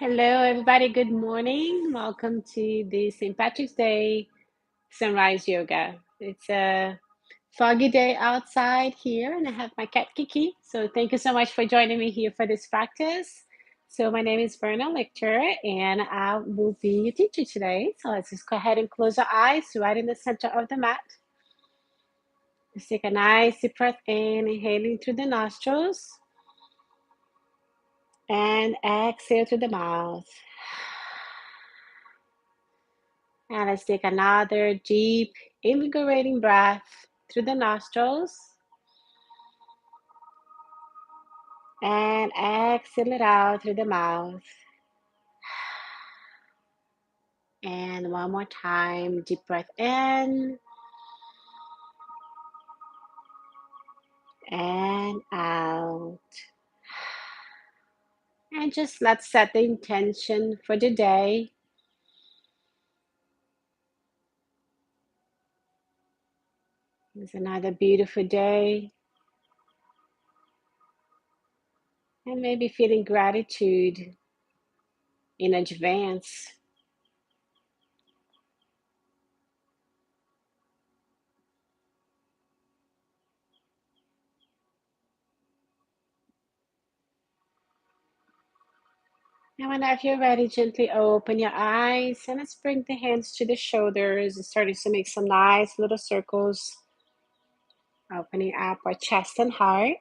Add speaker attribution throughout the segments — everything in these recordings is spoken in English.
Speaker 1: Hello, everybody. Good morning. Welcome to the St. Patrick's Day Sunrise Yoga. It's a foggy day outside here, and I have my cat Kiki. So, thank you so much for joining me here for this practice. So, my name is Virna Lichter, and I will be your teacher today. So, let's just go ahead and close our eyes right in the center of the mat. Let's take a nice deep breath in, inhaling through the nostrils, and exhale through the mouth. And let's take another deep, invigorating breath through the nostrils. And exhale it out through the mouth. And one more time, deep breath in. And out. And just let's set the intention for the day. It's another beautiful day. And maybe feeling gratitude in advance. And whenever you're ready, gently open your eyes and let's bring the hands to the shoulders and starting to make some nice little circles, opening up our chest and heart,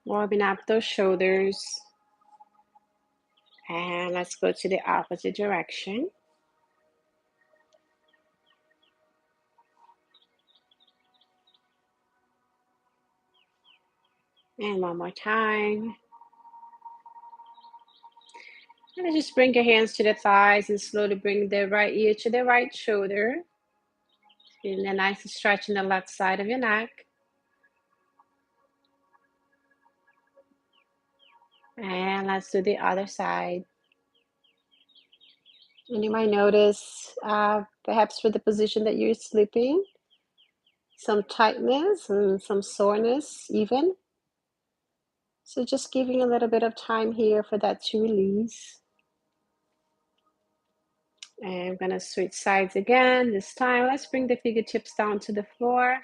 Speaker 1: warming up those shoulders. And let's go to the opposite direction. And one more time. And just bring your hands to the thighs and slowly bring the right ear to the right shoulder. Feeling a nice stretch in the left side of your neck. And let's do the other side. And you might notice, perhaps with the position that you're sleeping, some tightness and some soreness even. So just giving a little bit of time here for that to release. And I'm gonna switch sides again. This time, let's bring the fingertips down to the floor.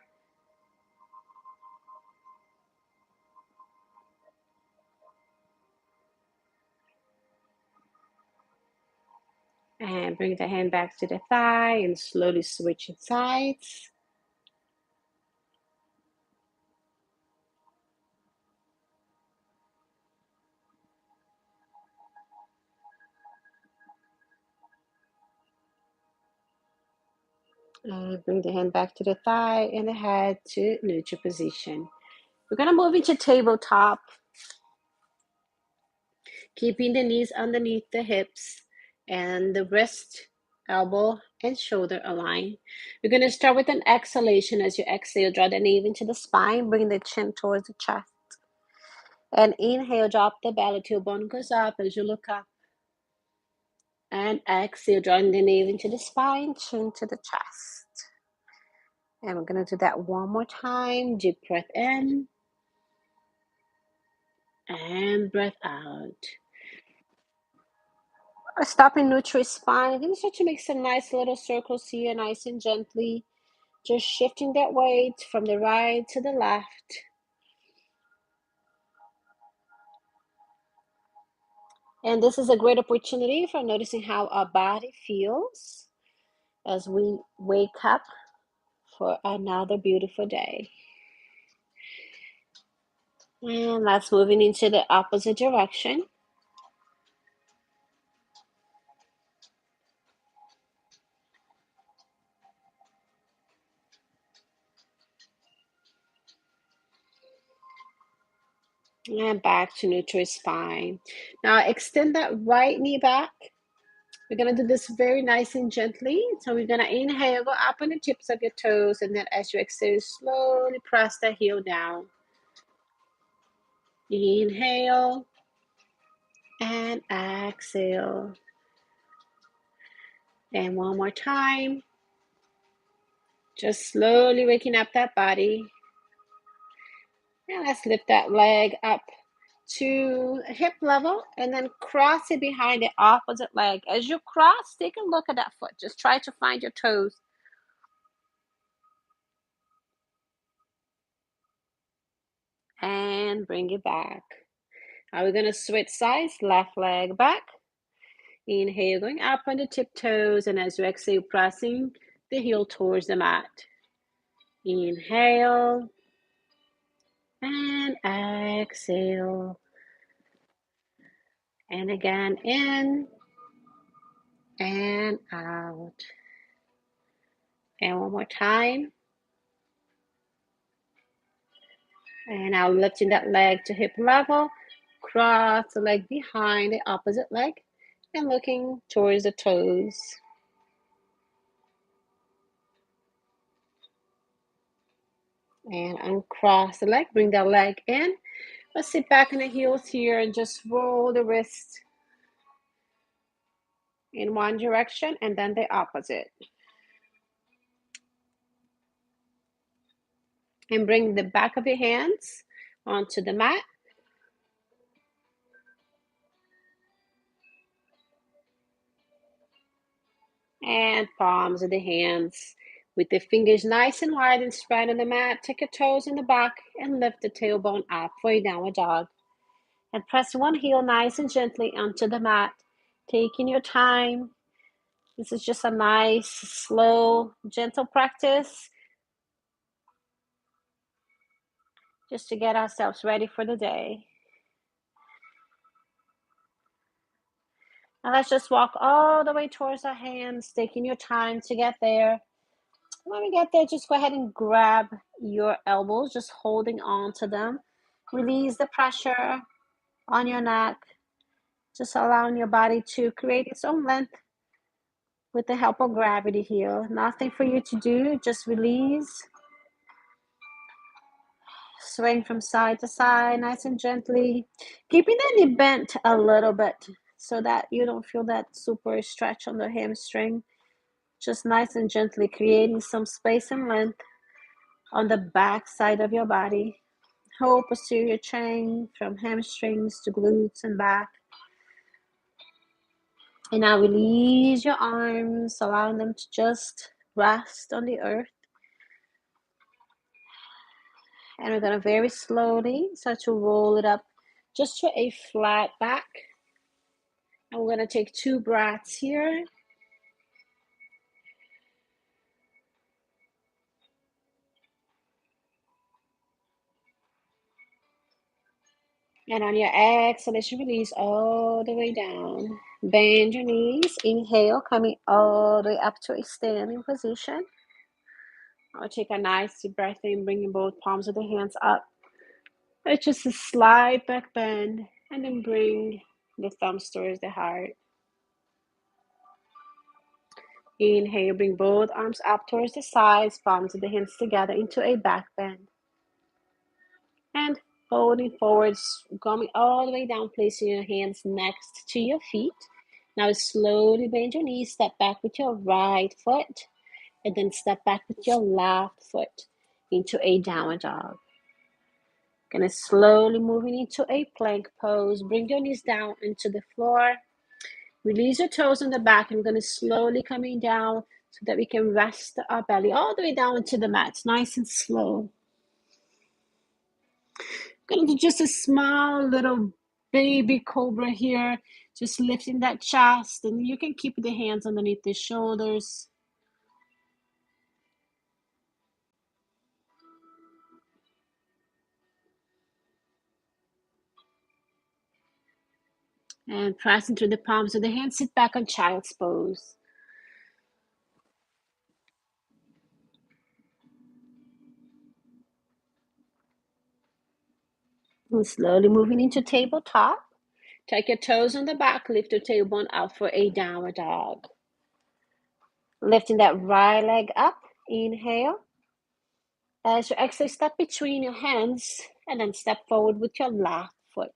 Speaker 1: And bring the hand back to the thigh and slowly switch sides. And bring the hand back to the thigh and the head to neutral position. We're gonna move into tabletop, keeping the knees underneath the hips and the wrist, elbow, and shoulder aligned. We're going to start with an exhalation. As you exhale, draw the knee into the spine, bring the chin towards the chest. And inhale, drop the belly till bone goes up as you look up. And exhale, drawing the knee into the spine, chin to the chest. And we're going to do that one more time. Deep breath in. And breath out. Stopping neutral spine. I'm going to start to make some nice little circles here, nice and gently. Just shifting that weight from the right to the left. And this is a great opportunity for noticing how our body feels as we wake up for another beautiful day. And let's moving into the opposite direction. And back to neutral spine. Now extend that right knee back. We're going to do this very nice and gently. So we're going to inhale, go up on the tips of your toes. And then as you exhale, slowly press the heel down. Inhale. And exhale. And one more time. Just slowly waking up that body. And let's lift that leg up to hip level and then cross it behind the opposite leg. As you cross, take a look at that foot. Just try to find your toes. And bring it back. Now we're going to switch sides, left leg back. Inhale, going up on the tiptoes, and as you exhale, pressing the heel towards the mat. Inhale and exhale. And again, in and out. And one more time. And now lifting that leg to hip level. Cross the leg behind the opposite leg and looking towards the toes. And uncross the leg, bring that leg in. Let's sit back in the heels here and just roll the wrist in one direction and then the opposite. And bring the back of your hands onto the mat. And palms of the hands with the fingers nice and wide and spread on the mat. Take your toes in the back and lift the tailbone up for a downward dog. And press one heel nice and gently onto the mat, taking your time. This is just a nice, slow, gentle practice just to get ourselves ready for the day. And let's just walk all the way towards our hands, taking your time to get there. When we get there, just go ahead and grab your elbows, just holding on to them. Release the pressure on your neck, just allowing your body to create its own length with the help of gravity here. Nothing for you to do, just release. Swing from side to side, nice and gently, keeping the knee bent a little bit so that you don't feel that super stretch on the hamstring. Just nice and gently creating some space and length on the back side of your body. Whole posterior chain from hamstrings to glutes and back. And now release your arms, allowing them to just rest on the earth. And we're going to very slowly start to roll it up just to a flat back. And we're going to take 2 breaths here. And on your exhalation, release all the way down. Bend your knees. Inhale, coming all the way up to a standing position. I'll take a nice deep breath in, bringing both palms of the hands up. It's just a slight back bend, and then bring the thumbs towards the heart. Inhale, bring both arms up towards the sides, palms of the hands together into a back bend. And holding forwards, coming all the way down, placing your hands next to your feet. Now slowly bend your knees, step back with your right foot, and then step back with your left foot into a downward dog. Gonna slowly moving into a plank pose. Bring your knees down into the floor. Release your toes on the back. I'm gonna slowly coming down so that we can rest our belly all the way down into the mat. Nice and slow. Gonna do just a small little baby cobra here. Just lifting that chest, and you can keep the hands underneath the shoulders. And pressing through the palms of the hands, sit back on child's pose. And slowly moving into tabletop. Take your toes on the back, lift your tailbone out for a downward dog. Lifting that right leg up, inhale. As you exhale, step between your hands and then step forward with your left foot.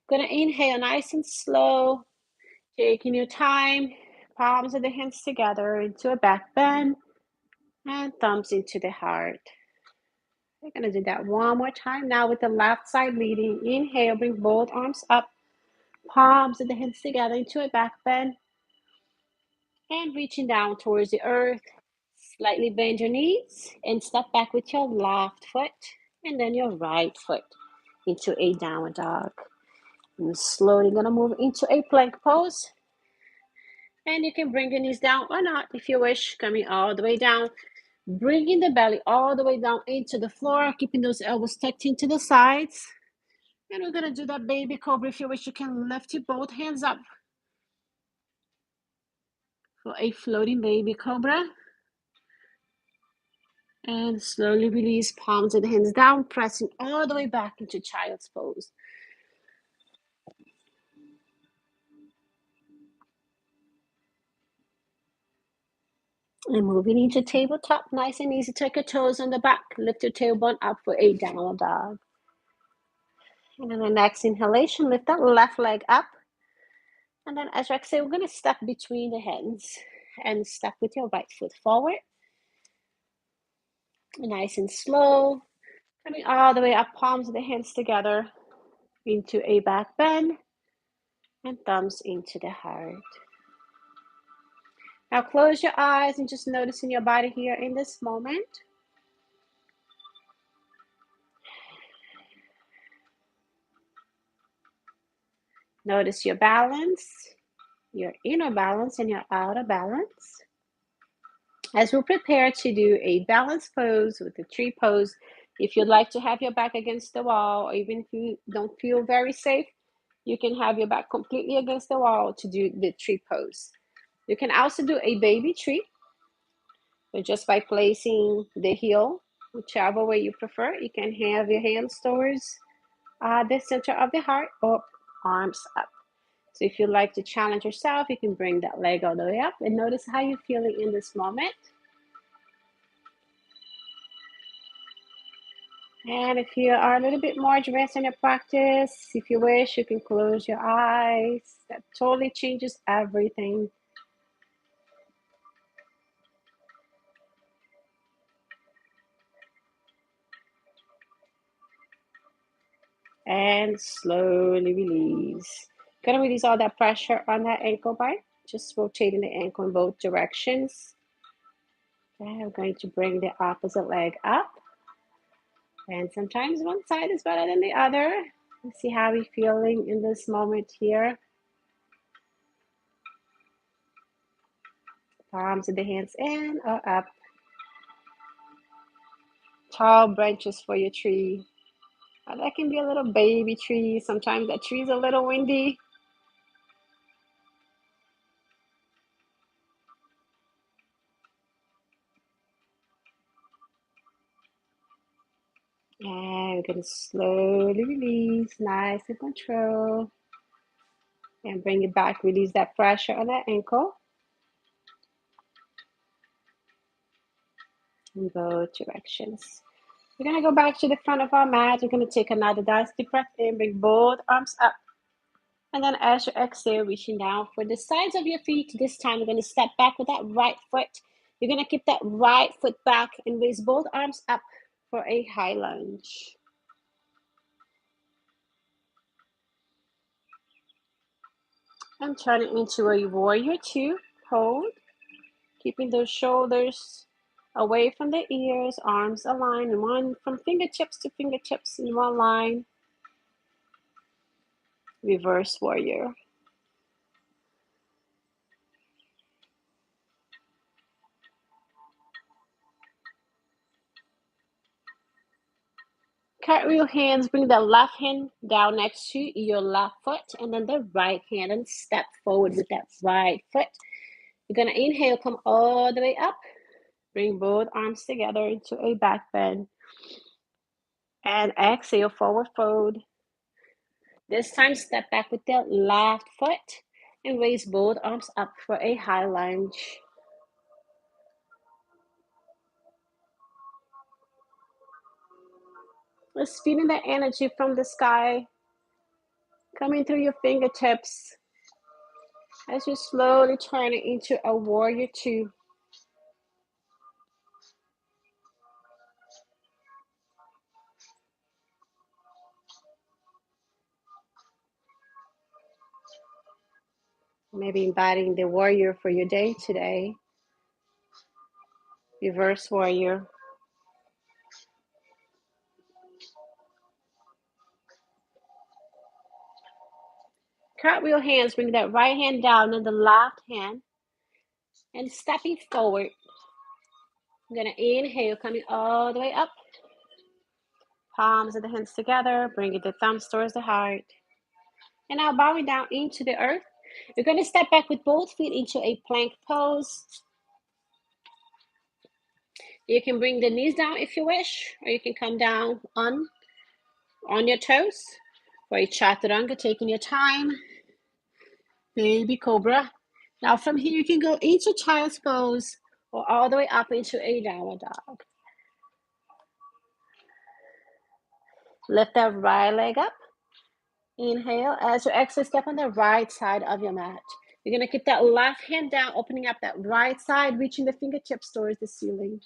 Speaker 1: Gonna inhale nice and slow, taking your time, palms of the hands together into a back bend and thumbs into the heart. We're going to do that one more time now with the left side leading. Inhale, bring both arms up, palms and the hands together into a back bend. And reaching down towards the earth. Slightly bend your knees and step back with your left foot and then your right foot into a downward dog. And slowly going to move into a plank pose. And you can bring your knees down or not if you wish, coming all the way down. Bringing the belly all the way down into the floor, keeping those elbows tucked into the sides. And we're going to do that baby cobra. If you wish, you can lift your both hands up for a floating baby cobra. And slowly release, palms and hands down, pressing all the way back into child's pose. And moving into tabletop, nice and easy. Tuck your toes on the back, lift your tailbone up for a downward dog. And then the next inhalation, lift that left leg up. And then as you exhale, we're going to step between the hands and step with your right foot forward. Nice and slow. Coming all the way up, palms of the hands together into a back bend and thumbs into the heart. Now close your eyes and just noticing your body here in this moment. Notice your balance, your inner balance and your outer balance. As we prepare to do a balance pose with the tree pose, if you'd like to have your back against the wall, or even if you don't feel very safe, you can have your back completely against the wall to do the tree pose. You can also do a baby tree, but just by placing the heel, whichever way you prefer. You can have your hands towards the center of the heart or arms up. So if you'd like to challenge yourself, you can bring that leg all the way up and notice how you're feeling in this moment. And if you are a little bit more advanced in your practice, if you wish, you can close your eyes. That totally changes everything. And slowly release. Gonna release all that pressure on that ankle bar. Just rotating the ankle in both directions. Okay, I'm going to bring the opposite leg up. And sometimes one side is better than the other. Let's see how we're feeling in this moment here. Palms of the hands in or up. Tall branches for your tree. That can be a little baby tree. Sometimes that tree is a little windy. And we're going to slowly release, nice and control. And bring it back, release that pressure on that ankle. In both directions. We're going to go back to the front of our mat. We're going to take another nice deep breath in, bring both arms up. And then as you exhale, reaching down for the sides of your feet. This time, you're going to step back with that right foot. You're going to keep that right foot back and raise both arms up for a high lunge. And turn it into a warrior two. Hold. Keeping those shoulders away from the ears, arms aligned, and one from fingertips to fingertips in one line. Reverse warrior. Cartwheel hands, bring the left hand down next to your left foot and then the right hand and step forward with that right foot. You're going to inhale, come all the way up. Bring both arms together into a back bend. And exhale, forward fold. This time, step back with the left foot and raise both arms up for a high lunge. Just feeling the energy from the sky coming through your fingertips as you slowly turn it into a warrior two. Maybe embodying the warrior for your day today. Reverse warrior. Cartwheel hands, bring that right hand down and the left hand. And stepping forward. I'm going to inhale, coming all the way up. Palms of the hands together, bringing the thumbs towards the heart. And now bowing down into the earth. You're going to step back with both feet into a plank pose. You can bring the knees down if you wish, or you can come down on your toes. For a chaturanga, taking your time. Baby Cobra. Now from here, you can go into child's pose or all the way up into a downward dog. Lift that right leg up. Inhale. As you exhale, step on the right side of your mat. You're going to keep that left hand down, opening up that right side, reaching the fingertips towards the ceiling.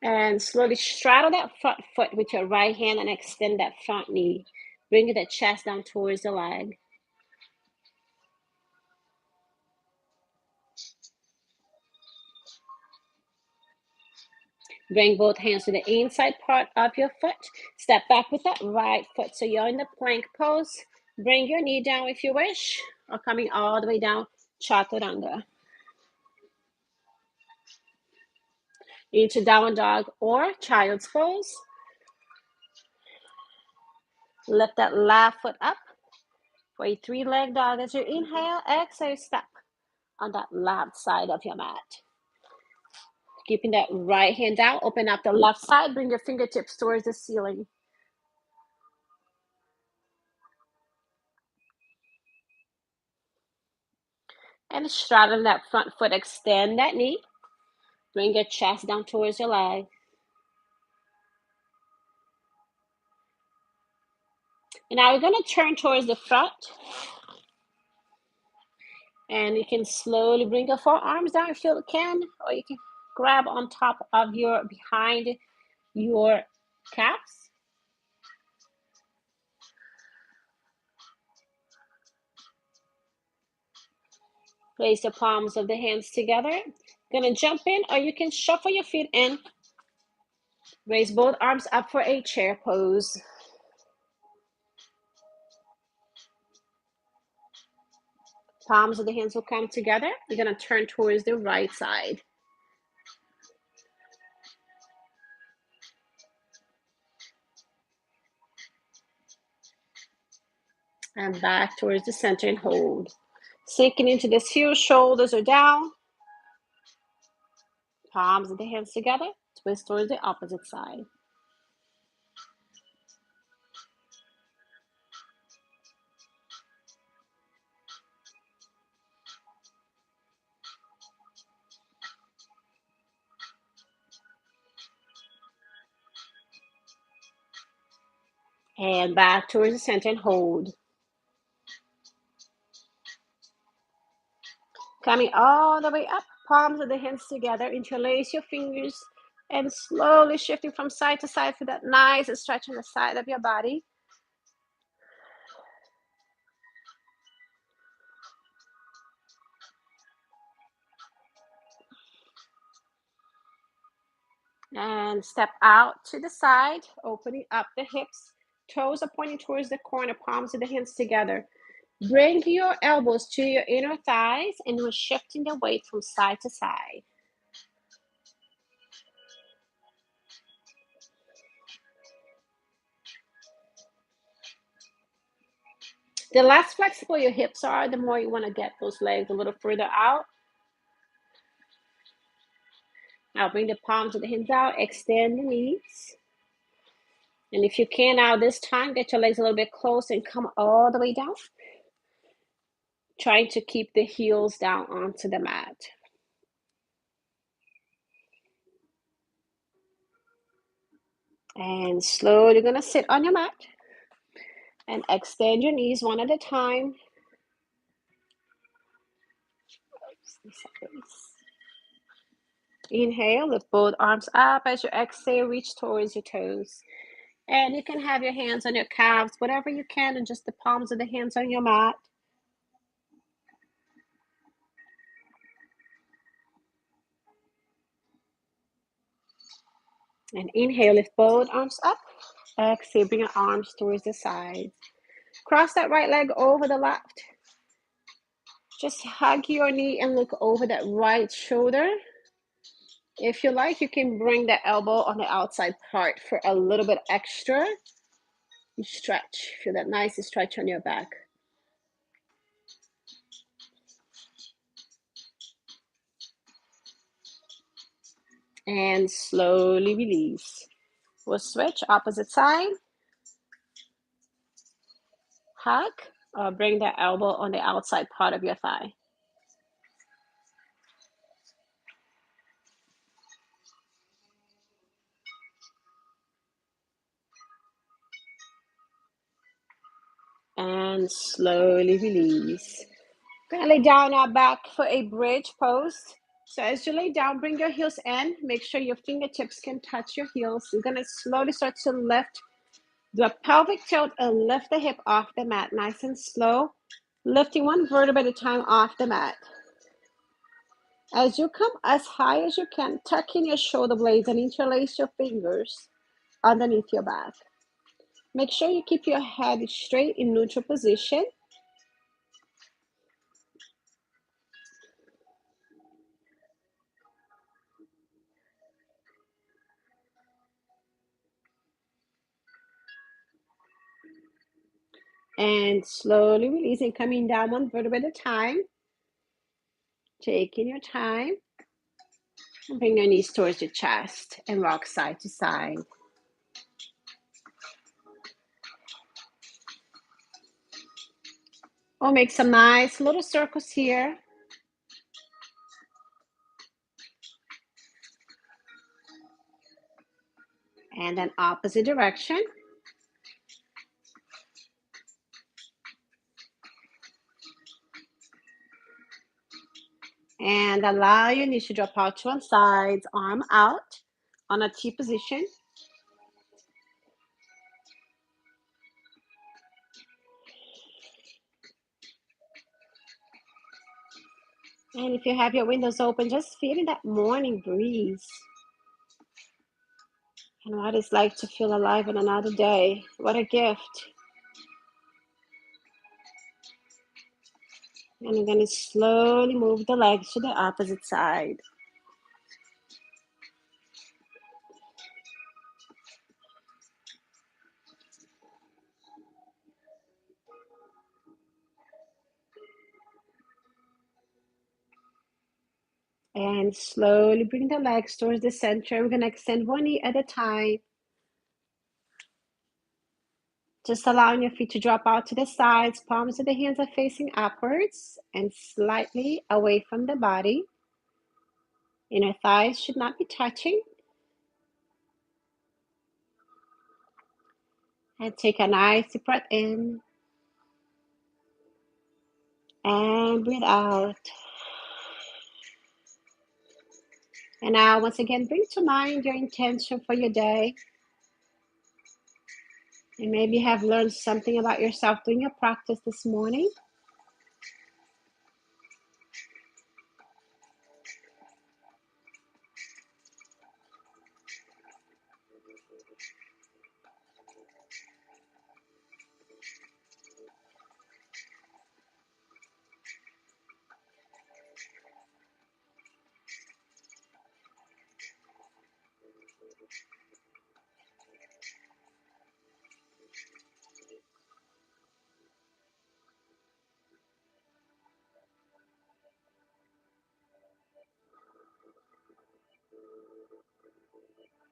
Speaker 1: And slowly straddle that front foot with your right hand and extend that front knee. Bring the chest down towards the leg. Bring both hands to the inside part of your foot. Step back with that right foot. So you're in the plank pose. Bring your knee down if you wish, or coming all the way down, chaturanga. Into downward dog or child's pose. Lift that left foot up for a three-leg dog. As you inhale, exhale, step on that left side of your mat. Keeping that right hand down, open up the left side, bring your fingertips towards the ceiling. And straddle that front foot, extend that knee. Bring your chest down towards your leg. And now we're going to turn towards the front. And you can slowly bring your forearms down if you can, or you can grab on top of behind your calves. Place the palms of the hands together. Gonna jump in, or you can shuffle your feet in. Raise both arms up for a chair pose. Palms of the hands will come together. You're gonna turn towards the right side. And back towards the center and hold. Sinking into this heel, shoulders are down. Palms of the hands together. Twist towards the opposite side. And back towards the center and hold. Coming all the way up, palms of the hands together, interlace your fingers, and slowly shifting from side to side for that nice stretch on the side of your body. And step out to the side, opening up the hips. Toes are pointing towards the corner, palms of the hands together. Bring your elbows to your inner thighs, and we're shifting the weight from side to side. The less flexible your hips are, the more you want to get those legs a little further out. Now bring the palms of the hands out, extend the knees. And if you can now this time, get your legs a little bit close and come all the way down. Trying to keep the heels down onto the mat. And slowly you're gonna sit on your mat and extend your knees one at a time. Inhale, lift both arms up. As you exhale, reach towards your toes. And you can have your hands on your calves, whatever you can, and just the palms of the hands on your mat. And inhale, lift both arms up. Exhale, bring your arms towards the side. Cross that right leg over the left. Just hug your knee and look over that right shoulder. If you like, you can bring the elbow on the outside part for a little bit extra. You stretch. Feel that nice stretch on your back. And slowly release. We'll switch opposite side. Hug. Bring the elbow on the outside part of your thigh. And slowly release. We're gonna lay down our back for a bridge pose. So as you lay down, bring your heels in. Make sure your fingertips can touch your heels. You're gonna slowly start to lift. Do a pelvic tilt and lift the hip off the mat, nice and slow. Lifting one vertebra at a time off the mat. As you come as high as you can, tuck in your shoulder blades and interlace your fingers underneath your back. Make sure you keep your head straight in neutral position. And slowly releasing, coming down one vertebra at a time. Taking your time. And bring your knees towards your chest and rock side to side. We'll make some nice little circles here. And then opposite direction. And allow your knees to drop out to one side, arm out on a T position. And if you have your windows open, just feeling that morning breeze. And what it's like to feel alive in another day. What a gift. And I'm going to slowly move the legs to the opposite side. And slowly bring the legs towards the center. We're going to extend one knee at a time. Just allowing your feet to drop out to the sides. Palms of the hands are facing upwards and slightly away from the body. Inner thighs should not be touching. And take a nice deep breath in. And breathe out. And now, once again, bring to mind your intention for your day. And maybe you have learned something about yourself doing your practice this morning.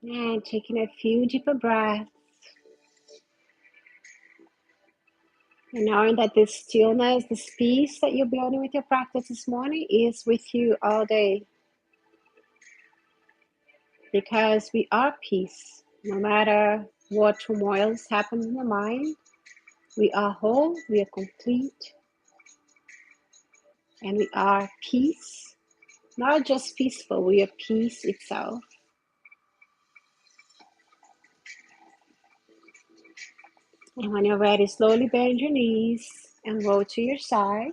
Speaker 1: And taking a few deeper breaths. And knowing that this stillness, this peace that you're building with your practice this morning is with you all day. Because we are peace. No matter what turmoils happen in the mind, we are whole, we are complete, and we are peace Not just peaceful, we are peace itself. And when you're ready, slowly bend your knees and roll to your side.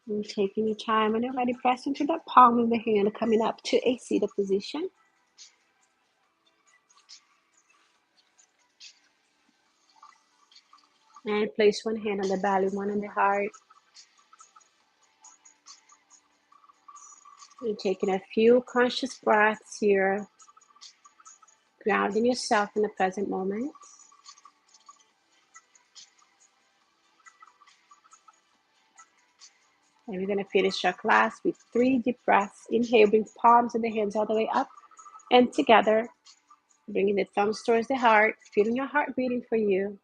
Speaker 1: And taking your time, when you're ready, press into the palm of the hand, coming up to a seated position. And place one hand on the belly, one on the heart. You're taking a few conscious breaths here, grounding yourself in the present moment. And we're going to finish our class with 3 deep breaths. Inhale, bring palms of the hands all the way up and together. Bringing the thumbs towards the heart, feeling your heart beating for you.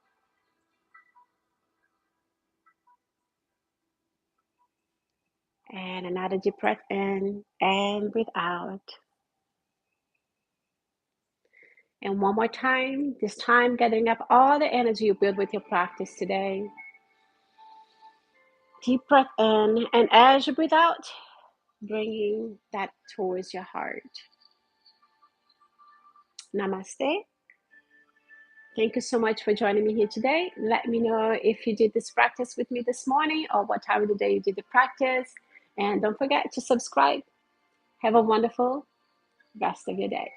Speaker 1: And another deep breath in and breathe out. And one more time, this time gathering up all the energy you build with your practice today. Deep breath in, and as you breathe out, bringing that towards your heart. Namaste. Thank you so much for joining me here today. Let me know if you did this practice with me this morning or what time of the day you did the practice. And don't forget to subscribe. Have a wonderful rest of your day.